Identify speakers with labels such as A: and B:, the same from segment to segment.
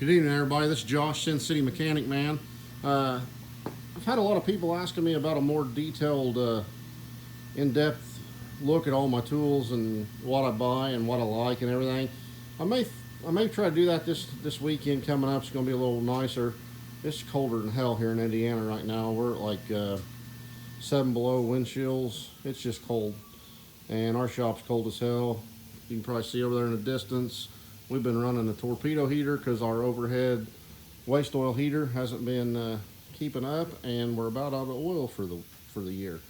A: Good evening, everybody. This is Josh, Sin City Mechanic Man. I've had a lot of people asking me about a more detailed, in-depth look at all my tools and what I buy and what I like and everything. I may try to do that this weekend coming up. It's going to be a little nicer. It's colder than hell here in Indiana right now. We're at like 7 below wind chills. It's just cold, and our shop's cold as hell. You can probably see over there in the distance. We've been running a torpedo heater because our overhead waste oil heater hasn't been keeping up, and we're about out of oil for the year.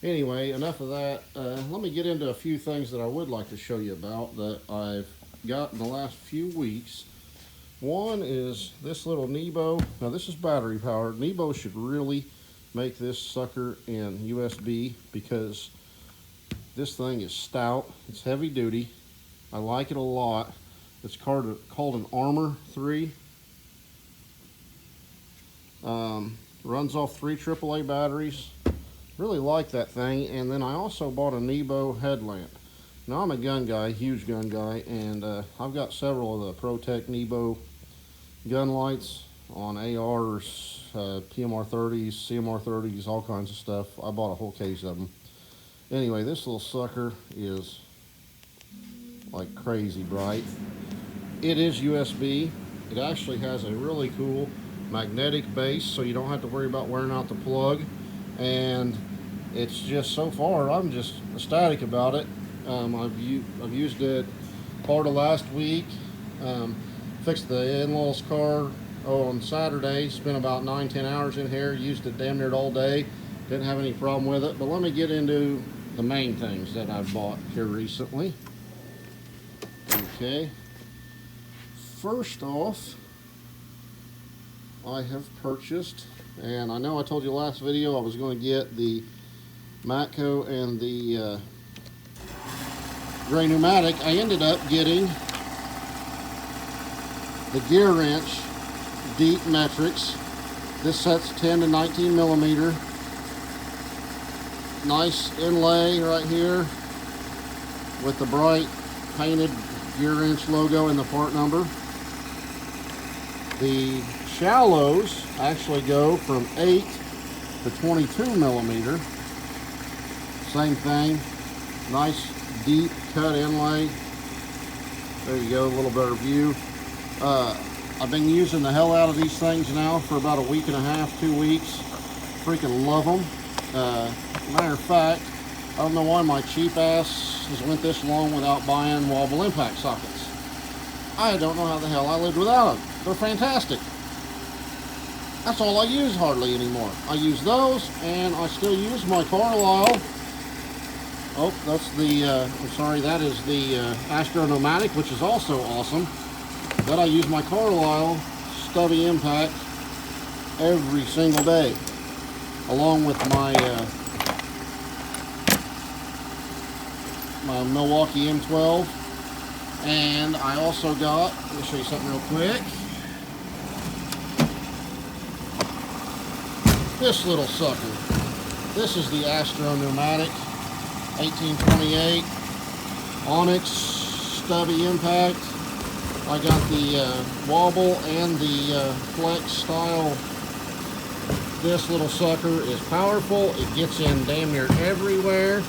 A: Anyway, enough of that. Let me get into a few things that I would like to show you about that I've got in the last few weeks. One is this little Nebo. Now this is battery powered. Nebo should really make this sucker in USB because this thing is stout. It's heavy duty. I like it a lot. It's called an Armor 3. Runs off 3 AAA batteries. Really like that thing. And then I also bought a Nebo headlamp. Now I'm a gun guy, huge gun guy, and I've got several of the ProTech Nebo gun lights on ARs, PMR 30s, CMR 30s, all kinds of stuff. I bought a whole case of them. Anyway, this little sucker is like crazy bright. It is USB. It actually has a really cool magnetic base, so you don't have to worry about wearing out the plug. And it's just, so far, I'm just ecstatic about it. I've used it part of last week. Fixed the in-laws car on Saturday. Spent about 9-10 hours in here. Used it damn near all day. Didn't have any problem with it. But let me get into the main things that I've bought here recently. Okay. First off, I have purchased, and I know I told you last video I was going to get the Matco and the gray pneumatic. I ended up getting the Gearwrench Deep Metrics. This set's 10 to 19 millimeter. Nice inlay right here with the bright painted Gearwrench logo and the part number. The shallows actually go from 8 to 22 millimeter. Same thing, nice deep cut inlay. There you go, a little better view. I've been using the hell out of these things now for about a week and a half, 2 weeks. Freaking love them. Matter of fact, I don't know why my cheap ass has went this long without buying wobble impact sockets. I don't know how the hell I lived without them. They're fantastic. That's all I use hardly anymore. I use those, and I still use my Carlyle. Oh, that's the, I'm sorry, that is the Astro Pneumatic, which is also awesome. But I use my Carlyle stubby impact every single day, along with my my Milwaukee M12. And I also got, let me show you something real quick. This little sucker. This is the Astro Pneumatic 1828 Onyx stubby impact. I got the wobble and the flex style. This little sucker is powerful. It gets in damn near everywhere.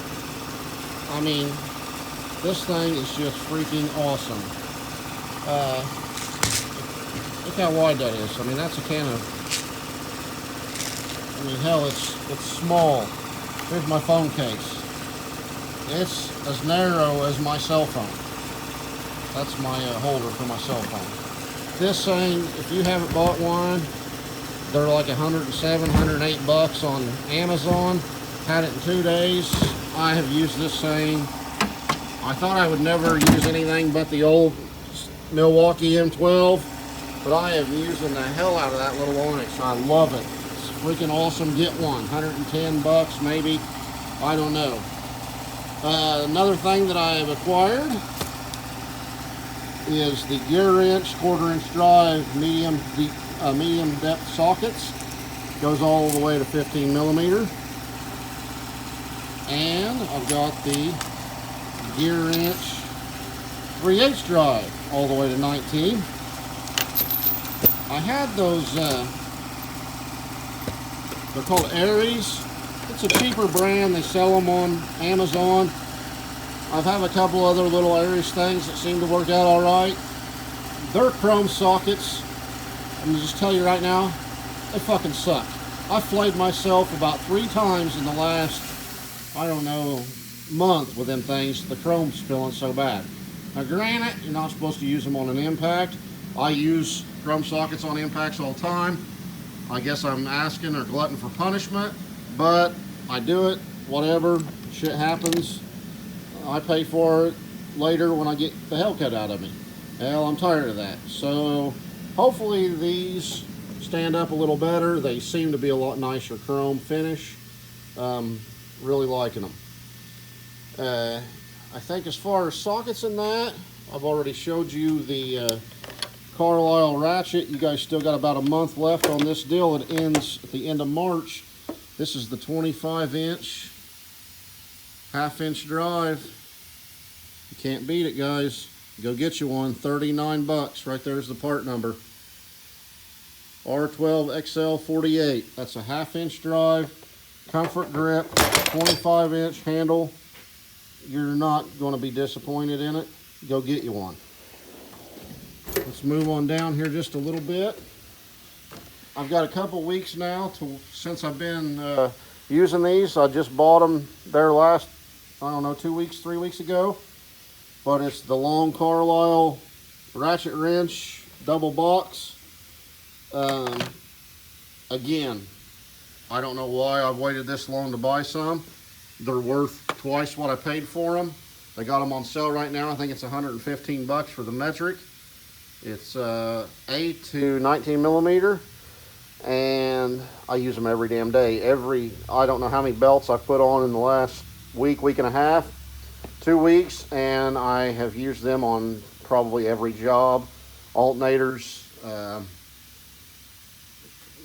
A: I mean, this thing is just freaking awesome. Look how wide that is. I mean, that's a can of, I mean, hell, it's small. Here's my phone case. It's as narrow as my cell phone. That's my holder for my cell phone. This thing, if you haven't bought one, they're like $107, $108 on Amazon. Had it in 2 days. I have used this thing. I thought I would never use anything but the old Milwaukee M12, but I have using the hell out of that little Onyx. I love it. It's freaking awesome. Get one. $110 maybe. I don't know. Another thing that I have acquired is the Gearwrench 1/4 inch drive medium depth sockets. Goes all the way to 15 millimeter. And I've got the Gearwrench 3/8 drive all the way to 19. I had those, they're called Aries. It's a cheaper brand. They sell them on Amazon. I've had a couple other little Aries things that seem to work out all right. They're chrome sockets. I'm gonna just tell you right now, they fucking suck. I flayed myself about 3 times in the last, I don't know, month with them things. The chrome's spilling so bad. Now granted, you're not supposed to use them on an impact. I use chrome sockets on impacts all the time. I guess I'm asking or glutton for punishment, but I do it, whatever, shit happens. I pay for it later when I get the hell cut out of me. Hell, I'm tired of that. So hopefully these stand up a little better. They seem to be a lot nicer chrome finish. Really liking them. I think as far as sockets in that, I've already showed you the Carlyle Ratchet. You guys still got about a month left on this deal. It ends at the end of March. This is the 25-inch, half-inch drive. You can't beat it, guys. Go get you one. 39 bucks. Right there's the part number. R12XL48. That's a half-inch drive, comfort grip, 25-inch handle. You're not going to be disappointed in it. Go get you one. Let's move on down here just a little bit. I've got a couple weeks now since I've been using these. I just bought them there last, I don't know, 2 weeks, 3 weeks ago. But it's the long Carlyle ratchet wrench double box. Again, I don't know why I've waited this long to buy some. They're worth twice what I paid for them. They got them on sale right now. I think it's 115 bucks for the metric. It's 8 to 19 millimeter, and I use them every damn day. I don't know how many belts I've put on in the last week and a half, 2 weeks, and I have used them on probably every job. Alternators,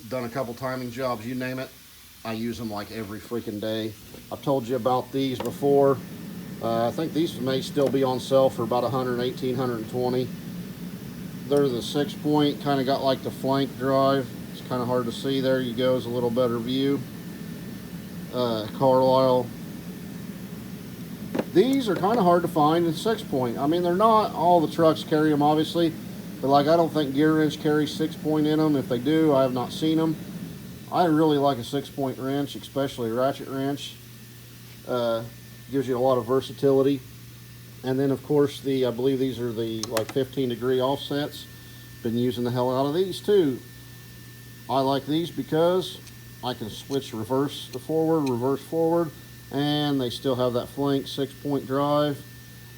A: done a couple timing jobs, you name it. I use them like every freaking day. I've told you about these before. I think these may still be on sale for about 118, 120. They're the 6-point, kind of got like the flank drive. It's kind of hard to see. There you go, is a little better view. Carlyle. These are kind of hard to find in 6-point. I mean, they're not, all the trucks carry them obviously, but like I don't think Gearwrench carries 6-point in them. If they do, I have not seen them. I really like a 6-point wrench, especially a ratchet wrench. Gives you a lot of versatility. And then of course I believe these are the like 15-degree offsets. Been using the hell out of these too. I like these because I can switch reverse to forward, reverse forward, and they still have that flank 6-point drive.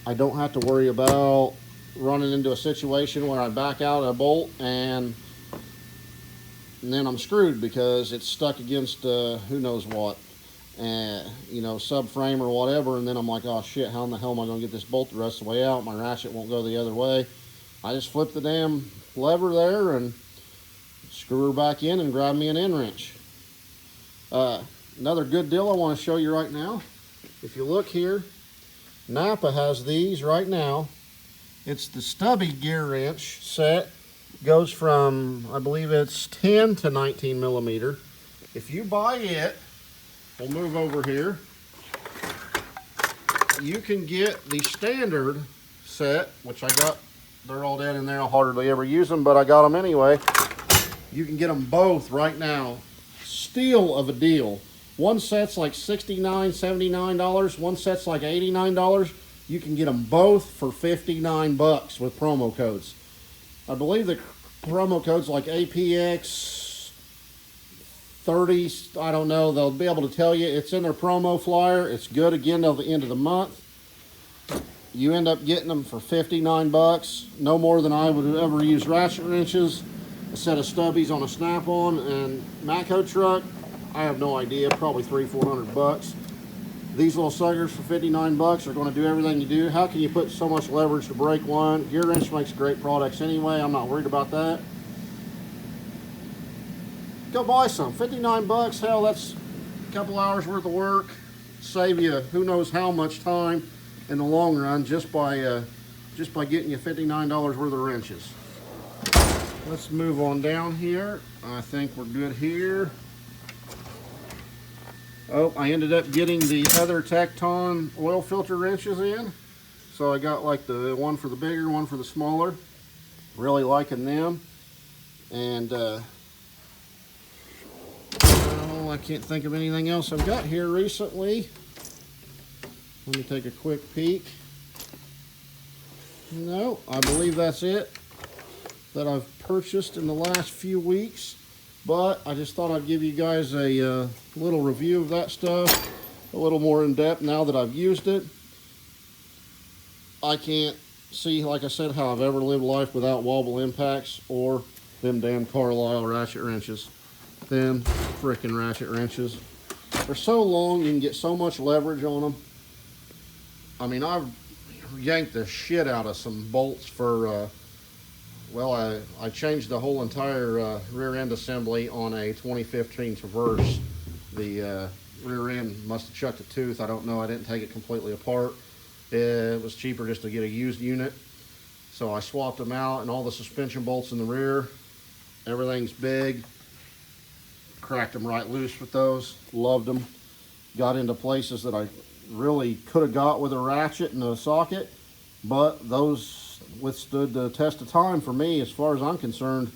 A: I don't have to worry about running into a situation where I back out a bolt and then I'm screwed because it's stuck against who knows what, you know, subframe or whatever, and then I'm like, oh shit, how in the hell am I going to get this bolt the rest of the way out? My ratchet won't go the other way. I just flip the damn lever there and screw her back in and grab me an end wrench. Another good deal I want to show you right now. If you look here, Napa has these right now. It's the stubby gear wrench set. Goes from, I believe it's 10 to 19 millimeter. If you buy it, we'll move over here. You can get the standard set, which I got. They're all dead in there. I'll hardly ever use them, but I got them anyway. You can get them both right now. Steal of a deal. One set's like $69, $79. One set's like $89. You can get them both for 59 bucks with promo codes. I believe the promo code's like APX 30, I don't know. They'll be able to tell you. It's in their promo flyer. It's good again till the end of the month. You end up getting them for 59 bucks. No more than I would ever use ratchet wrenches. A set of stubbies on a snap-on and Matco truck. I have no idea, probably $300-400 bucks. These little suckers for 59 bucks are going to do everything you do. How can you put so much leverage to break one? Gearwrench makes great products anyway. I'm not worried about that. Go buy some. 59 bucks, hell, that's a couple hours worth of work. Save you who knows how much time in the long run just by getting you $59 worth of wrenches. let's move on down here. I think we're good here. Oh, I ended up getting the other Tecton oil filter wrenches in. So I got like the one for the bigger, one for the smaller. Really liking them. And well, I can't think of anything else I've got here recently. Let me take a quick peek. No, I believe that's it that I've purchased in the last few weeks. But I just thought I'd give you guys a little review of that stuff, a little more in depth now that I've used it. I can't see, like I said, how I've ever lived life without wobble impacts or them damn Carlyle ratchet wrenches. Them frickin' ratchet wrenches. They're so long, you can get so much leverage on them. I mean, I've yanked the shit out of some bolts for well, I changed the whole entire rear end assembly on a 2015 Traverse. The rear end must have chucked a tooth. I don't know. I didn't take it completely apart. It was cheaper just to get a used unit. So I swapped them out, and all the suspension bolts in the rear, everything's big. Cracked them right loose with those. Loved them. Got into places that I really could have got with a ratchet and a socket, but those withstood the test of time for me. As far as I'm concerned,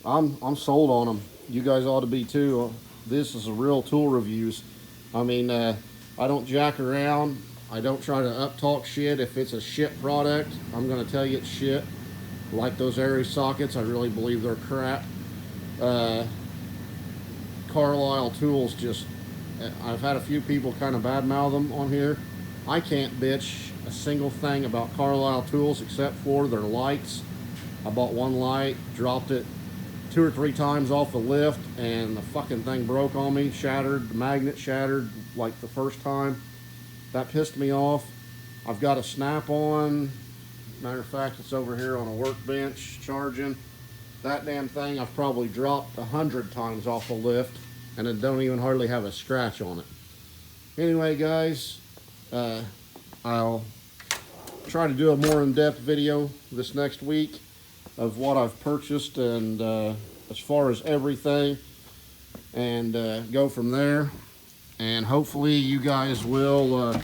A: I'm sold on them. You guys ought to be too. This is a real tool reviews. I mean, I don't jack around. I don't try to up-talk shit. If it's a shit product, I'm gonna tell you it's shit. Like those Aries sockets, I really believe they're crap. Carlyle tools, just, I've had a few people kind of badmouth them on here. I can't bitch a single thing about Carlyle tools except for their lights. I bought one light, dropped it 2 or 3 times off the lift, and the fucking thing broke on me, shattered. The magnet shattered like the first time. That pissed me off. I've got a snap-on. Matter of fact, it's over here on a workbench charging. That damn thing I've probably dropped 100 times off the lift, and it don't even hardly have a scratch on it. Anyway, guys, I'll try to do a more in-depth video this next week of what I've purchased and as far as everything, and go from there. And hopefully you guys will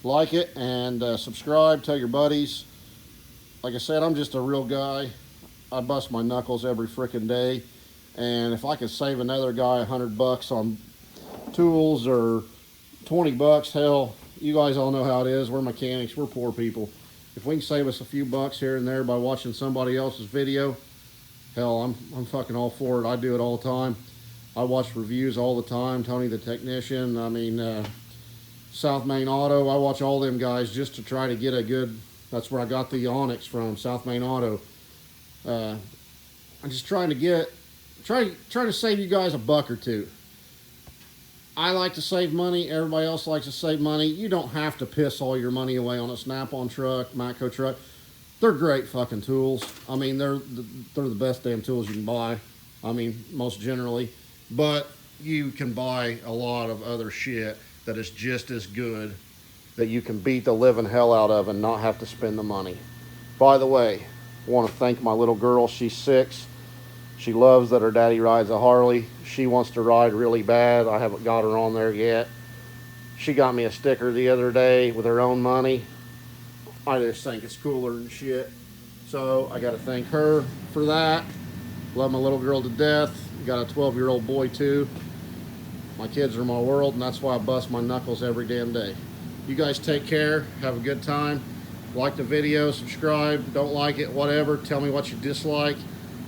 A: like it and subscribe, tell your buddies. Like I said, I'm just a real guy. I bust my knuckles every frickin' day, and if I could save another guy $100 on tools or 20 bucks, hell, you guys all know how it is. We're mechanics, we're poor people. If we can save us a few bucks here and there by watching somebody else's video, hell, I'm fucking all for it. I do it all the time. I watch reviews all the time. Tony the Technician, I mean, South Main Auto. I watch all them guys just to try to get a good, that's where I got the Onyx from, South Main Auto. I'm just trying to try to save you guys a buck or two. I like to save money. Everybody else likes to save money. You don't have to piss all your money away on a Snap-on truck, Matco truck. They're great fucking tools. I mean, they're the best damn tools you can buy. I mean, most generally. But you can buy a lot of other shit that is just as good, that you can beat the living hell out of and not have to spend the money. By the way, I want to thank my little girl. She's 6. She loves that her daddy rides a Harley. She wants to ride really bad. I haven't got her on there yet. She got me a sticker the other day with her own money. I just think it's cooler than shit. So I got to thank her for that. Love my little girl to death. Got a 12-year-old boy too. My kids are my world, and that's why I bust my knuckles every damn day. You guys take care. Have a good time. Like the video, subscribe. Don't like it, whatever. Tell me what you dislike.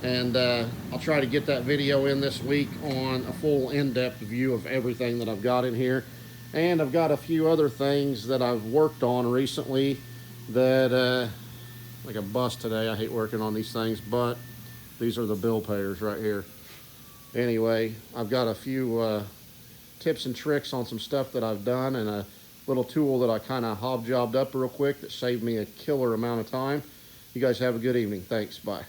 A: And I'll try to get that video in this week on a full in-depth view of everything that I've got in here. And I've got a few other things that I've worked on recently that, like a bus today. I hate working on these things, but these are the bill payers right here. Anyway, I've got a few tips and tricks on some stuff that I've done, and a little tool that I kind of hobjobbed up real quick that saved me a killer amount of time. You guys have a good evening. Thanks. Bye.